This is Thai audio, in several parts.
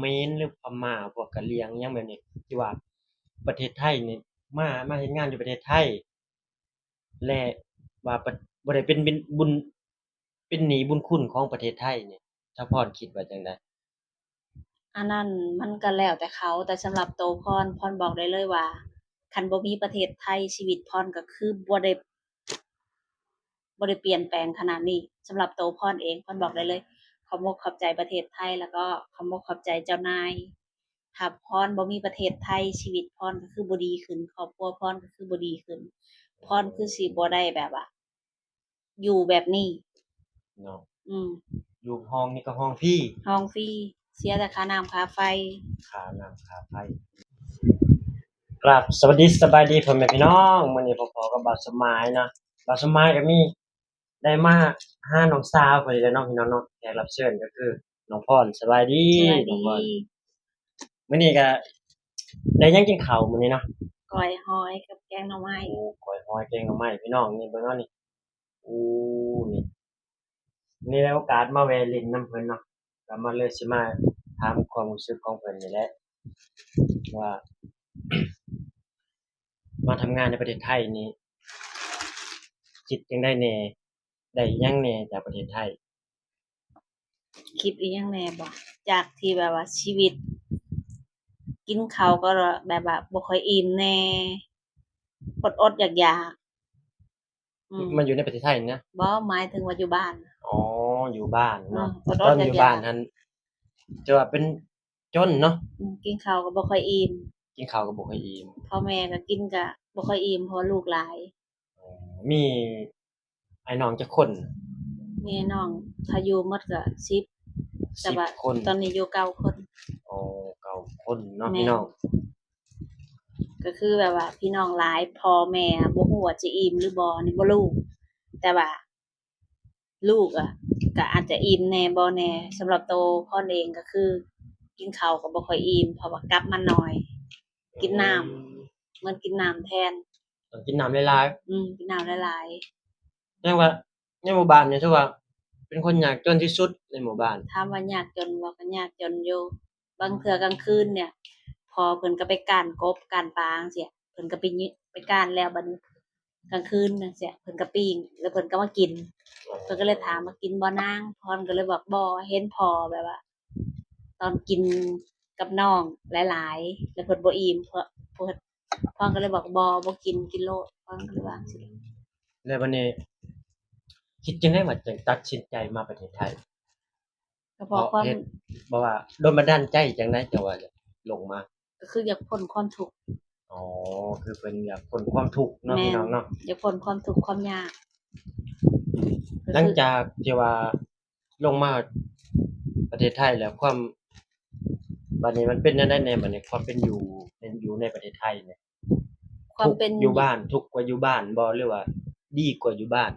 มรหรือพม่าพวกกะเหรี่ยงอิหยังแบบนี้ที่ว่าประเทศไทยนี่มาเฮ็ดงานอยู่ประเทศไทยและว่าบ่ได้เป็นบุญเป็นหนี้บุญคุณของประเทศไทยนี่เจ้าพรคิดว่าจั่งใดอันนั้นมันก็แล้วแต่เขาแต่สำหรับโตพรบอกได้เลยว่าคันบ่มีประเทศไทยชีวิตพรก็คือบ่ได้เปลี่ยนแปลงขนาดนี้สำหรับโตพรเองพรบอกได้เลยขอบอกขอบใจประเทศไทยแล้วก็ขอบอกขอบใจเจ้านายถ้าพรบ่มีประเทศไทยชีวิตพรก็คือบ่ดีขึ้นครอบครัวพรก็คือบ่ดีขึ้นพรคือสิบ่ได้แบบว่าอยู่แบบนี้เนาะอืมอยู่ห้องนี่ก็ห้องพี่ห้องฟรีเสียแต่ค่าน้ำค่าไฟค่าน้ำค่าไฟครับสวัสดีสบายดีพ่อแม่พี่น้องมื้อนี้พ่อๆกับบ่าวสมายเนาะบ่าวสมายก็มีได้มาหาน้องสาวพอดีเลยเนาะพี่น้องเนาะแขกรับเชิญก็คือน้องพรสบายดีสวัสดีน้องพรมื้อนี้ก็ได้หยังกินข้าวมื้อนี้เนาะก้อยหอยกับแกงหน่อไม้โอ้ก้อยฮอยแกงหน่อไม้พี่น้องนี่เบิ่งเนาะนี่โอ้นี่นี่ได้โอกาสมาแวะเล่นนำเพิ่นเนาะก็มาเลยสิมาถามความรู้สึกของเพิ่นนี่แหละว่ามาทำงานในประเทศไทยนี่คิดจั่งใดแหน่ได้อิหยังแหน่จากประเทศไทยคิดอีหยังแหน่บ่จากที่แบบว่าชีวิตกินข้าวก็แบบว่าบ่ค่อยอิ่มแหน่อดๆอยากๆมันอยู่ในประเทศไทยนะบ่หมายถึงว่าอยู่บ้านอ๋ออยู่บ้านเนาะอดๆอยตอนอยู่ากบ้านนั้นจะว่าเป็นจนเนาะกินข้าวก็บ่ค่อยอิ่มกินข้าวก็บ่ค่อยอิ่มพ่อแม่ก็กินก็บ่ค่อยอิ่มเพราะว่าลูกหลายอ๋อมีไอ้น้องจักคนมีน้องถ้าอยู่หมดก็10แต่ว่า10คนตอนนี้อยู่9คนอ๋อ9คนเนาะแม่นพี่น้องก็คือแบบว่าพี่น้องหลายพ่อแม่บ่ฮู้ว่าจะอิ่มหรือบ่นี่บ่รู้แต่ว่า ลูกอะก็อาจจะอิ่มแหน่บ่แหน่สำหรับโตพ่อเองก็คือกินข้าวก็บ่ค่อยอิ่มเพราะว่ากลับมาน้อยกินน้ำเหมือนกินน้ำแทนต้องกินน้ำหลายกินน้ำหลายๆยังว่าในหมู่บ้านนี่ถือว่าเป็นคนยากจนที่สุดในหมู่บ้านๆถามว่ายากจนบ่ก็ยากจนอยู่บางเทื่อกลางคืนเนี่ยพ่อเพิ่นก็ไปก้านกบก้านปลาจั่งซี้เพิ่นก็ไปก้านแล้วบัดนี้กลางคืนจั่งซี้เพิ่นก็ปิ้งแล้วเพิ่นก็มากินเพิ่นก็เลยถามว่ากินบ่นางพรก็เลยบอกบ่เห็นพ่อแบบว่า ตอนกินกับน้องหลายๆแล้วเพิ่นบ่อิ่มเพิ่นพ่อก็เลยบอกบ่กินกินโลดพ่อก็เลยว่าจั่งซี้แล้วบัดนี้คิดจังได๋ว่าจะตัดสินใจมาประเทศไทยก็เพราะความเพราะเฮ็ดบ่ว่าโดนบันดาลใจจั่งใดจังว่าจะลงมาก็คืออยากพ้นความทุกข์อ๋อคือเพิ่นอยากพ้นความทุกข์เนาะแม่นพี่น้องเนาะ อยากพ้นความทุกข์ความยากก็หลังคือจากที่ว่าลงมาประเทศไทยแล้วความบัดนี้มันเป็นจั่งใดแหน่บัดนี้ความเป็นอยู่ในประเทศไทยเนี่ยทุกข์ความเป็นอยู่บ้านทุกข์กว่าอยู่บ้านบ่หรือว่าดีกว่าอยู่บ้าน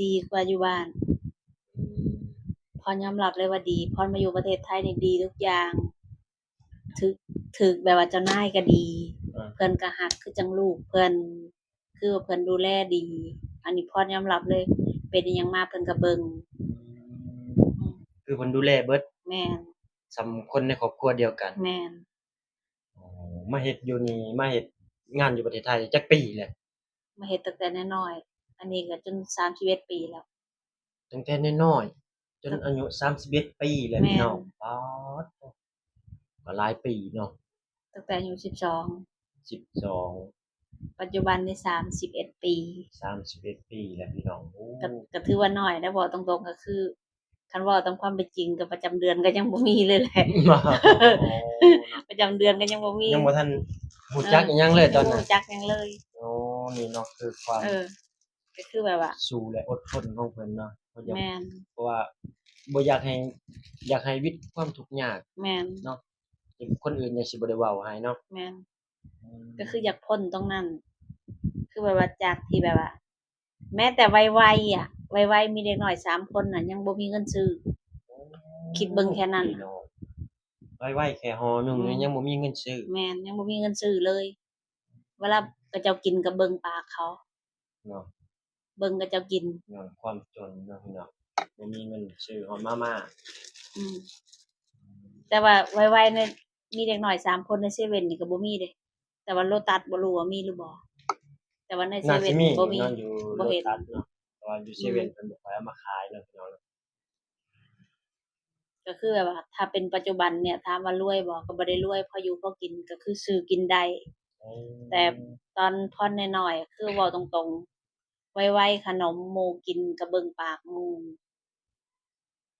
ดีกว่าอยู่บ้านอืมพรยอมรับเลยว่าดีพรมาอยู่ประเทศไทยนี่ดีทุกอย่างถึกถึกแบบว่าเจ้านายก็ดีอาเพิ่นก็รักคือจั่งลูกเพิ่นคือว่าเพิ่นดูแลดีอันนี้พรยอมรับเลยเป็นอิหยังมาเพิ่นก็เบิ่งอืมคือเพิ่นดูแลเบิดแม่นส่ำคนในครอบครัวเดียวกันแม่น อ๋อมาเฮ็ดอยู่นี่มาเฮ็ดงานอยู่ประเทศไทยจักปีแล้วมาเฮ็ดตั้งแต่น้อยๆอันนี้ก็จน31ปีแล้วตั้งแต่น้อยๆจนตั้งอายุ31ปีแล้วพี่แม่นน้องป๊าดโตก็หลายปีเนาะตั้งแต่อายุ12 12ปัจจุบันนี่31ปี31ปีแล้วพี่น้องโอ้ก็ถือว่าน้อยนะเว้าตรงๆก็คือคันเว้าตามความเป็นจริงก็ประจำเดือนก็ยังบ่มีเลยแหละ อ๋อ ประจำเดือนก็ยังบ่มียังบ่ทันรู้จักอิหยังเลยตอนนั้นยังบ่รู้จักหยังเลยอ๋อนี่เนาะคือความเออก็คือแบบว่าสู้และอดทนของเพิ่นเนาะเพราะอยากแม่นเพราะว่าบ่อยากให้วิตความทุกข์ยากแม่นเนาะที่คนอื่นยังสิบ่ได้เว้าให้เนาะแม่นอืก็คืออยากมพ้นตรงนั้นคือแบบว่าจากที่แบบว่าแม้แต่วัยๆอะวัยๆมีเด็กน้อย3คนน่ะยังบ่มีเงินซื้อคิดเบิ่งแค่นั้นน่ะ พี่น้องไว้ๆแค่ห่อหนึ่งอืมยังบ่มีเงินซื้อแม่นยังบ่มีเงินซื้อเลยเวลาเขาเจ้ากินก็เบิ่งปากเขาเนาะเบิ่งเขาเจ้ากินย้อนความจนเนาะพี่น้องบ่มีเงินซื้อฮอดมาม่าอืม แต่ว่าไวๆเนี่ยมีเด็กน้อย3คนในเซเว่นนี่ก็บ่มีเด้แต่ว่าโลตัสบ่รู้ว่ามีหรือบ่แต่ว่าในเซน่าสิเว่นมีบ่มีเนาะอยู่บ่เห็น โลตัสเนาะเพราะว่าอยู่เซอืมเว่นเพิ่นบ่ค่อยเอามาขายเนาะพี่น้องเนาะก็คือแบบว่าถ้าเป็นปัจจุบันเนี่ยถามว่ารวยบ่ก็บ่ได้รวยพออยู่พอกินก็คือซื้อกินได้อืแต่มตอนผ่อนน้อยๆคือเว้าตรงๆไวๆขนมหมู่กินก็เบิ่งปากหมู่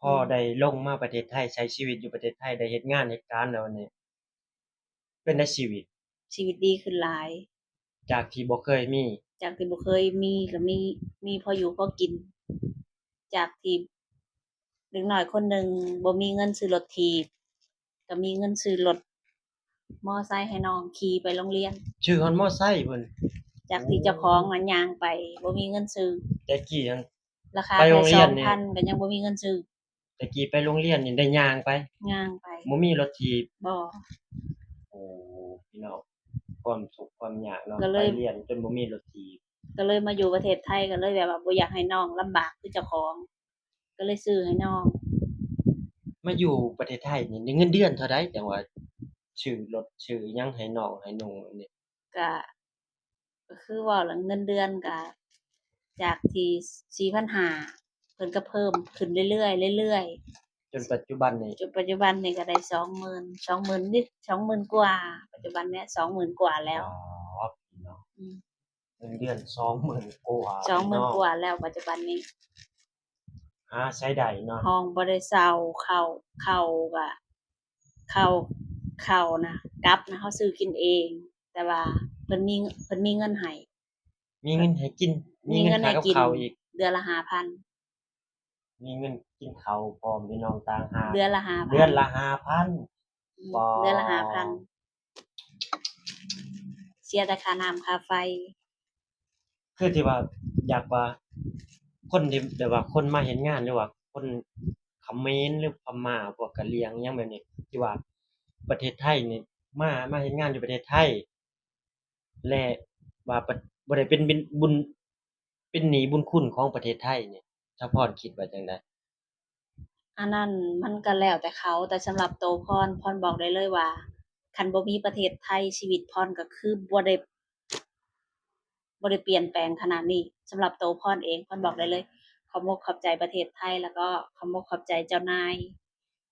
พออืมได้ลงมาประเทศไทยใช้ชีวิตอยู่ประเทศไทยได้เฮ็ดงานเฮ็ดการแล้วนี่เป็นได้ชีวิตชีวิตดีขึ้นหลายจากที่บ่เคยมีจากที่บ่เคยมีก็มีพออยู่พอกินจากที่เด็กน้อยคนหนึ่งบ่มีเงินซื้อรถถีบก็มีเงินซื้อรถมอไซค์ให้น้องขี่ไปโรงเรียนชื่อฮอนมอไซค์เพิ่นจากโอ้ที่เจ้าของน่ะย่างไปบ่มีเงินซื้อ แต่กี้ยังราคาไปโรแค่งเรียนนี่ 2,000ก็ยังบ่มีเงินซื้อแต่กี้ไปโรงเรียนนี่ได้ย่างไปย่างไปบ่มีรถถีบบ่โอ้พี่น้องความทุกข์ความยากเนาะก็เลยไปเรียนจนบ่มีรถถีบก็เลยมาอยู่ประเทศไทยก็เลยแบบว่าบ่อยากให้น้องลำบากคือเจ้าของก็เลยซื้อให้น้องมาอยู่ประเทศไทยนี่ได้เงินเดือนเท่าใดจังว่าซื้อรถซื้อหยังให้น้องให้นุ่งอันนี้ก็ก็คือว่าล่ะเงินเดือนก็จากที่4,500เพิ่นก็เพิ่มขึ้นเรื่อยๆเรื่อยจนปัจจุบันนี่ๆจนปัจจุบันนี้ก็ได้20,000 20,000นิด20,000กว่าปัจจุบันเนี้ย20,000กว่าแล้วว้าพี่น้องอืมเงินเดือน20,000กว่าพี่20,000น้องกว่าแล้วปัจจุบันนี้ หาใช้ได้เนาะห้องบ่ได้เซาข้าวก็ข้าวข้าวนะกับนะเราซื้อกินเองแต่ว่าเพิ่นมีเงินให้มีเงินให้กินมีมีเงินค่ากับเงินให้กินข้าวอีกเดือนละ5,000มีเงินกินข้าวพร้อมพี่น้องต่างหากเดือนละเดือน5,000ละ5,000ปอเดือนละ5,000เสียแต่ค่าน้ำค่าไฟคือที่ว่าอยากว่าคนที่แบบว่าคนมาเฮ็ดงานหรือว่าคนเขมรหรือพม่าพวกกะเหรี่ยงอิหยังแบบนี้ที่ว่าประเทศไทยนี่มาเฮ็ดงานอยู่ประเทศไทยและว่าบ่ได้เป็นบุญเป็นหนี้บุญคุณของประเทศไทยนี่เฉพาะคิดว่าจั่งใดอันนั้นมันก็แล้วแต่เขาแต่สำหรับตัวพรบอกได้เลยว่าคันบ่มีประเทศไทยชีวิตพรก็คือบ่ได้เปลี่ยนแปลงขนาดนี้สำหรับตัวพรเองพรบอกได้เลยขอบมกขอบใจประเทศไทยแล้วก็ขอบมกขอบใจเจ้านาย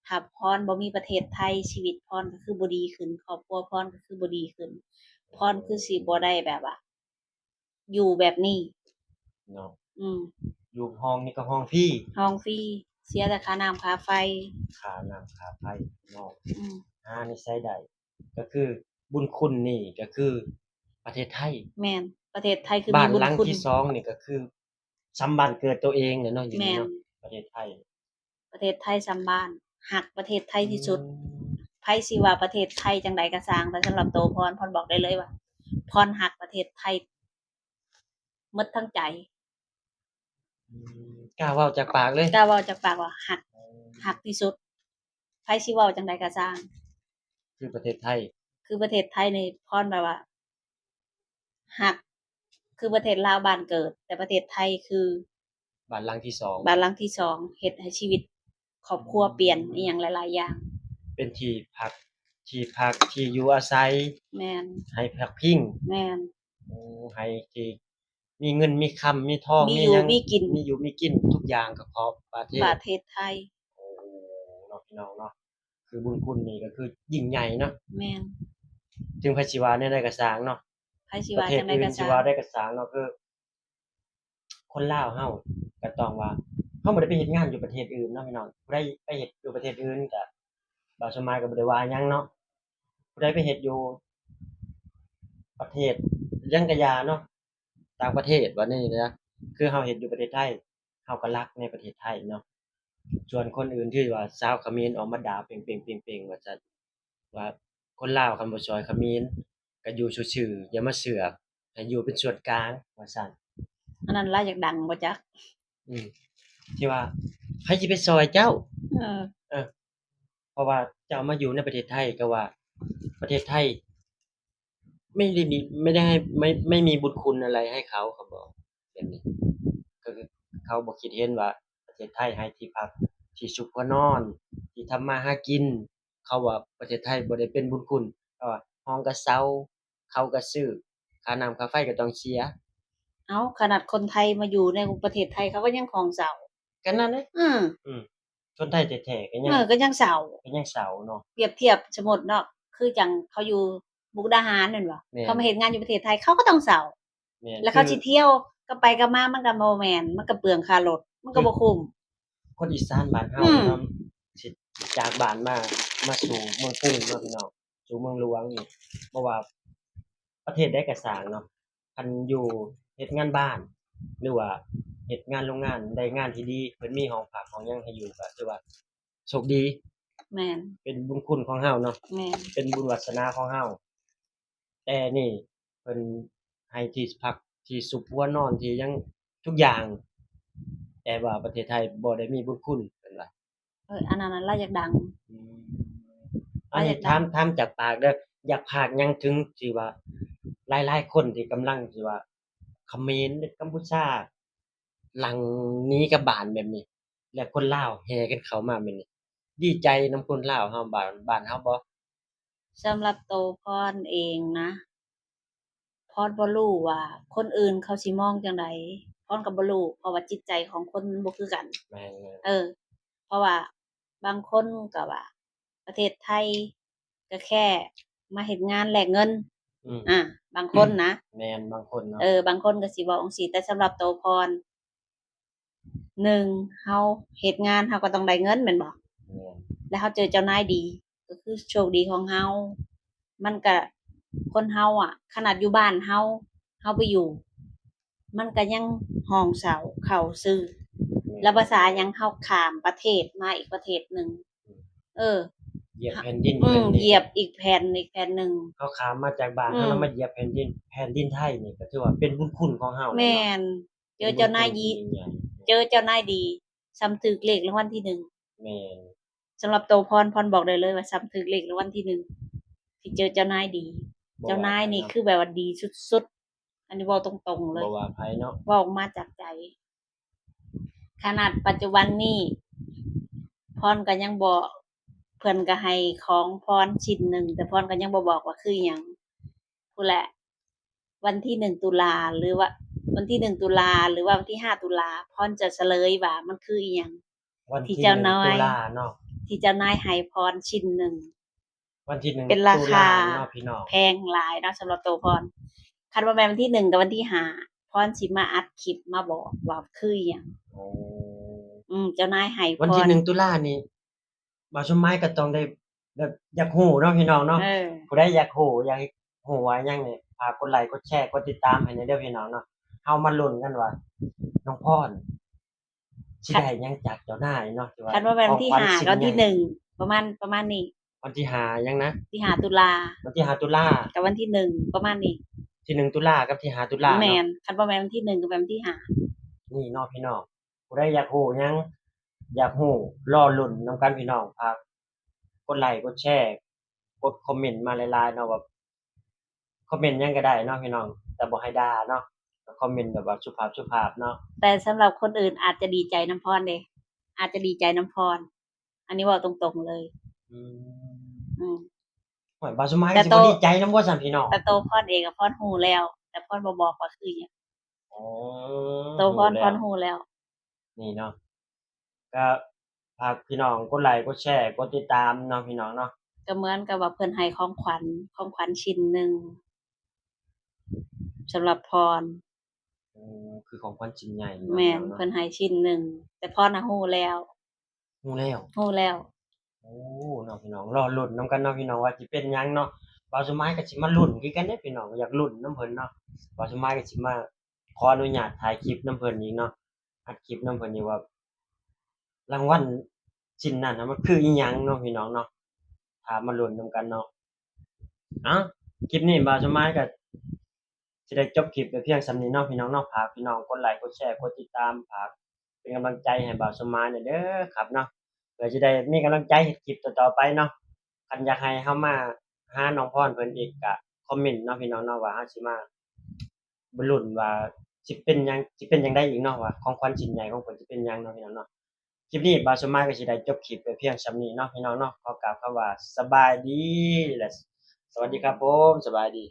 ถ้าพรบ่มีประเทศไทยชีวิตพรก็คือบ่ดีขึ้นครอบครัวพรก็คือบ่ดีขึ้นพรคือสิบ่ได้แบบว่าอยู่แบบนี้เนาะอืมอยู่ห้องนี่ก็ห้องฟรีห้องฟรีเสียแต่ค่าน้ำค่าไฟค่าน้ำค่าไฟเนาะอืมนี่ใช้ได้ก็คือบุญคุณนี่ก็คือประเทศไทย แม่นประเทศไทยคือมีบ้านบุญคุณหลังที่2นี่ก็คือซ้ำบ้านเกิดตัวเองเนี่ยเนาะอยู่นี่แม่นเนาะประเทศไทยประเทศไทยส่ำบ้านฮักประเทศไทยอืที่สุด มไผสิว่าประเทศไทยจังใดก็สร้างแต่สำหรับตัวพรบอกได้เลยว่าพรฮักประเทศไทยหมดทั้งใจกล้าเว้าจากปากเลยกล้าเว้าจากปากว่าฮักที่สุดไผสิเว้าจังใดก็สร้างคือประเทศไทยคือประเทศไทยนี่พรแบบว่าฮักคือประเทศลาวบ้านเกิดแต่ประเทศไทยคือบ้านหลังที่2บ้านหลังที่2เฮ็ดให้ชีวิตครอบครัวเปลี่ยนอิหยังหลายๆอย่างเป็นที่พักที่อยู่อาศัยแม่นให้พักพิงแม่นให้ที่มีเงินมีคำมีทองมีอยู่มีหยังมีกินมีอยู่มีกินทุกอย่างก็เพราะประเทศประเทศไทยโอ้เนาะพี่น้องเนาะคือบุญคุณนี่ก็คือยิ่งใหญ่เนาะแม่นถึงไผสิว่าแนวใดก็สร้างเนาะไผสิประเทศว่าจังใดอื่นสิก็สร้างว่าได้ก็สร้างเนาะคือ คนลาวเฮาก็ต้องว่าเฮาบ่ได้ไปเฮ็ดงานอยู่ประเทศอื่นเนาะพี่น้องผู้ใดไปเฮ็ดอยู่ประเทศอื่นก็บ่าวสมายก็บ่ได้ว่าหยังเนาะผู้ใดไปเฮ็ดอยู่ประเทศหยังก็อย่าเนาะต่างประเทศว่านี่นะคือเฮาเฮ็ดอยู่ประเทศไทยเฮาก็รักในประเทศไทยเนาะส่วนคนอื่นที่ว่าชาวเขมรออกมาด่าเป่งๆๆๆว่าซั่นว่าคนลาวคันบ่ช่วยเขมรก็อยู่ซื่อๆอย่ามาเสือกให้อยู่เป็นส่วนกลางว่าซั่น อันนั้นล่าอยากดังบ่จ๊ะอืมที่ว่าไผสิไปซอยเจ้าเออเออเพราะว่าเจ้ามาอยู่ในประเทศไทยก็ว่าประเทศไทยไม่ได้ให้ไม่มีบุญคุณอะไรให้เขาเขาบอกแบบนี้ก็คือเขาบ่คิดเห็นว่าประเทศไทยให้ที่พักที่ซุกหัวนอนที่ทำมาหากิน เขาว่าประเทศไทยบ่ได้เป็นบุญคุณเพราะว่าห้องก็เซาข้าวก็ซื้อค่าน้ำค่าไฟก็ต้องเสียเอ้าขนาดคนไทยมาอยู่ในประเทศไทยเขาก็ยังของเสาก็นั่นเด้อืมอืมคนไทยแท้ๆก็ยังก็ยังเสาก็ยังเซาเนาะเปรียบเทียบสมมุติเนาะคือจังเขาอยู่มุกดาหารแม่นบ่แม่นเขามาเฮ็ดงานอยู่ประเทศไทยเขาก็ต้องเสาแม่นแล้วเขาคือสิเที่ยวก็ไปก็มามันก็บ่แม่นมันก็เปลืองค่ารถมันก็บ่คุ้มคนอีสานบ้านเฮาอืมเนาะสิจากบ้านมาสู่เมืองกรุงเนาะพี่น้องสู่เมืองหลวงนี่บ่ว่าประเทศใดก็สร้างเนาะคันอยู่เฮ็ดงานบ้านหรือว่าเฮ็ดงานโรงงานได้งานที่ดีเพิ่นมีห้องพักห้องหยังให้อยู่ก็ถือว่าโชคดีแม่นเป็นบุญคุณของเฮาเนาะแม่นเป็นบุญวาสนาของเฮาแต่นี่เพิ่นให้ที่พักที่ซุกหัวนอนที่หยังทุกอย่างแต่ว่าประเทศไทยบ่ได้มีบุญคุณเพิ่นว่า อันนั้นน่ะเราอยากดังอืมอันนี้เราอยากดังถามจากปากเด้ออยากพากหยังถึงที่ว่าหลายๆคนที่กำลังที่ว่าเขมรหรือกัมพูชาหลังหนีกลับบ้านแบบนี้แล้วคนลาวแห่กันเข้ามาแบบนี้ดีใจนำคนลาวเฮาบ้านเฮาบ่สำหรับโตวพรเองนะพรบ่รู้ว่าคนอื่นเขาสิมองจั่งใดพรก็บ่รู้เพราะว่าจิตใจของคนมันบ่คือกันแม่นเออเพราะว่าบางคนก็ว่าประเทศไทยก็แค่มาเฮ็ดงานแลกเงินๆอืมอาบางคนนะแม่นบางคนเนาะบางคนก็สิเว้าจั่งซี้แต่สำหรับโตวพรหนึ่งเฮาเฮ็ดงานเฮาก็ต้องได้เงินแม่นบ่แม่นแล้วเฮาเจอเจ้านายดีก็คือโชคดีของเฮามันก็คนเฮาอะขนาดอยู่บ้านเฮาไปอยู่มันก็ยังห้องเช้าข้าวซื้อแล้วภาษาหยังเฮาข้ามประเทศมาอีกประเทศหนึ่งเออเหยียบแผ่นดินเพิ่นเหยีนี่ก็ยบอีกแผ่นหนึ่งเขาข้ามมาจากบ้านอืมเฮาแล้วมาเหยียบแผ่นดินไทยนี่ก็ถือว่าเป็นบุญคุณของเฮาแหละแม่เนาะนเจเป็นบุอเจ้านายญคุณที่ยิ่งใหญ่เจอเจ้านายดีส่ำถึกเลขรางวัลที่หนึ่งแม่นสำหรับโตพรบอกได้เลยว่าส่ำถึกเลขรางวัลที่หนึ่งที่เจอเจ้านายดีบ่เจ้านายว่าไผเนาะนี่คือแบบว่าดีสุดๆอันนี้เว้าตรงๆเลยบ่ว่าไผเนาะเว้าออกมาจากใจขนาดปัจจุบันนี้พรก็ยังบ่เพิ่นก็ให้ของพรชิ้นหนึ่งแต่พรก็ยังบ่บอกว่าคือหยังพู้นแหละวันที่1ตุลาหรือว่าวันที่1ตุลาหรือว่าวันที่5ตุลาพรจะเฉลยว่ามันคืออิหยังที่วันที่1เจ้านายตุลาเนาะ ที่เจ้านายให้พรชิ้นหนึ่งวันที่1เป็นราคาตุลาเนาะพี่น้องแพงหลายเนาะสำหรับตัวพรคันว่าแม่นวันที่1กับวันที่5พรสิมาอัดคลิปมาบอกว่าคืออิหยังอ๋อเจ้านายให้พวันที่ร1ตุลานี่บ่าวสมหมายก็ต้องได้แบบอยากรู้เนาะพี่น้องเนาะเออผู้ใดอยากรู้ว่าหยังนี่ฝากกดไลก์กดแชร์กดติดตามให้แหน่เด้อพี่น้องเนาะเฮามาลุ้นกันว่าน้องพรสิคันได้หยังจากเจ้านายเนาะที่ว่าคันว่าแม่นวันที่ของขวัญ5กับวันที่ชิ้นใหญ่1ประมาณนี้วันที่5หยังนะที่5ตุลาวันที่5ตุลากับวันที่1ประมาณนี้ที่1ตุลากับที่5ตุลาแม่เนาะนคันบ่แม่นวันที่1ก็แม่นวันที่5นี่เนาะพี่น้องผู้ใดอยากรู้หยังอยากรู้รอลุ้นนำกันพี่น้องฝากกดไลก์กดแชร์กดคอมเมนต์มาหลายๆเนาะว่า คอมเมนต์หยังก็ได้เนาะพี่น้องแต่บ่ให้ด่าเนาะก็คอมเมนต์แบบว่าสุภาพๆเนาะแต่สำหรับคนอื่นอาจจะดีใจนำพรเดะอาจจะดีใจนำพรอันนี้เว้าตรงๆเลยอืมอืมข้อยบ่สมัยแต่โตสิบ่ดีใจนำบ่ซั้นพี่น้องแต่โตพรเองอะพรรู้แล้วแต่พรบ่บอกว่าคือหยังอ๋อโตพรรู้แล้วรู้แล้ว นี่เนาะก็ฝากพี่น้องกดไลก์กดแชร์กดติดตามเนาะพี่น้องเนาะก็เหมือนกับว่าเพิ่นให้ของขวัญชิ้นหนึ่งสำหรับพรอืคือของขวัญชิ้นใหญ่เนาะพี่แม่นน้องเนาะเพิ่นให้ชิ้นหนึ่งแต่พรน่ะรู้แล้วรู้แล้วรู้แล้วโอ้เนาะพี่น้องรอลุ้นนำกันเนาะพี่น้องว่าสิเป็นหยังเนาะบ่สมัยก็สิมาลุ้นคือกันเด้อพี่น้องอยากลุ้นนำเพิ่นเนาะบ่สมัยก็สิมาขออนุญาตถ่ายคลิปนำเพิ่นอีกเนาะอัดคลิปนำเพิ่นอีกว่า รางวัลชิ้นนั้นน่ะมันคืออิหยังเนาะพี่น้องเนาะถ้ามาลุ้นนำกันเนาะเอ้าคลิปนี้บ่าวสมายก็สิได้จบคลิปไปเพียงส่ำนี้เนาะพี่น้องเนาะฝากพี่น้องกดไลก์กดแชร์กดติดตามฝากเป็นกำลังใจให้บ่าวสมายหน่อยเด้อครับเนาะเพื่อสิได้มีกำลังใจเฮ็ดคลิปต่อๆไปเนาะคันอยากให้เรามาหาน้องพรเพิ่นอีกก็คอมเมนต์เนาะพี่น้องเนาะว่าเราสิมาลุ้นว่าสิเป็นหยังสิเป็นจั่งใดอีกเนาะว่าของขวัญชิ้นใหญ่ของเพิ่นสิเป็นหยังเนาะพี่น้องเนาะ คลิปนี้บ่าวสมหมายก็สิได้จบคลิปไปเพียงส่ำนี้เนาะพี่น้องเนาะขอกล่าวคำว่าสบายดีและสวัสดีครับผมสบายดี